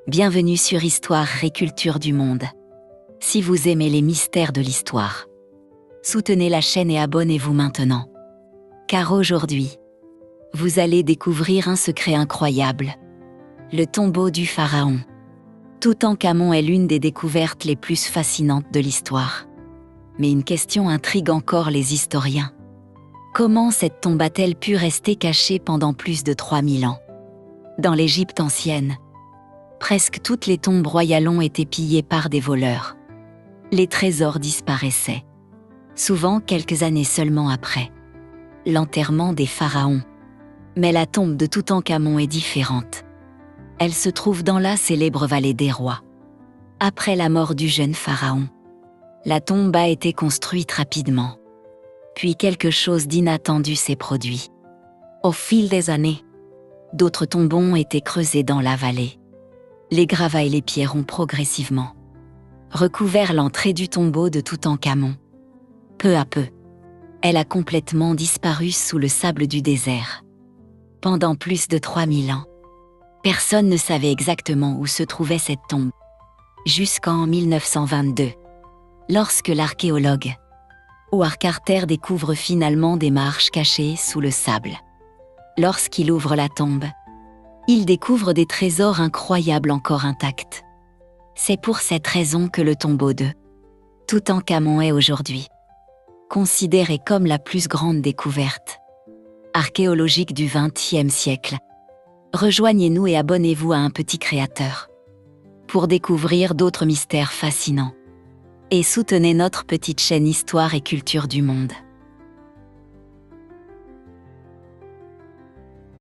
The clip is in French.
Bienvenue sur Histoire et Culture du Monde. Si vous aimez les mystères de l'histoire, soutenez la chaîne et abonnez-vous maintenant. Car aujourd'hui, vous allez découvrir un secret incroyable. Le tombeau du pharaon. Toutankhamon est l'une des découvertes les plus fascinantes de l'histoire. Mais une question intrigue encore les historiens. Comment cette tombe a-t-elle pu rester cachée pendant plus de 3000 ans? Dans l'Égypte ancienne, presque toutes les tombes royales ont été pillées par des voleurs. Les trésors disparaissaient, souvent quelques années seulement après l'enterrement des pharaons. Mais la tombe de Toutankhamon est différente. Elle se trouve dans la célèbre vallée des rois. Après la mort du jeune pharaon, la tombe a été construite rapidement. Puis quelque chose d'inattendu s'est produit. Au fil des années, d'autres tombeaux ont été creusés dans la vallée. Les gravats et les pierres ont progressivement recouvert l'entrée du tombeau de Toutankhamon. Peu à peu, elle a complètement disparu sous le sable du désert. Pendant plus de 3000 ans, personne ne savait exactement où se trouvait cette tombe. Jusqu'en 1922, lorsque l'archéologue Howard Carter découvre finalement des marches cachées sous le sable. Lorsqu'il ouvre la tombe, il découvre des trésors incroyables encore intacts. C'est pour cette raison que le tombeau de Toutankhamon est aujourd'hui considéré comme la plus grande découverte archéologique du XXe siècle. Rejoignez-nous et abonnez-vous à Un Petit Créateur pour découvrir d'autres mystères fascinants. Et soutenez notre petite chaîne Histoire et Culture du Monde.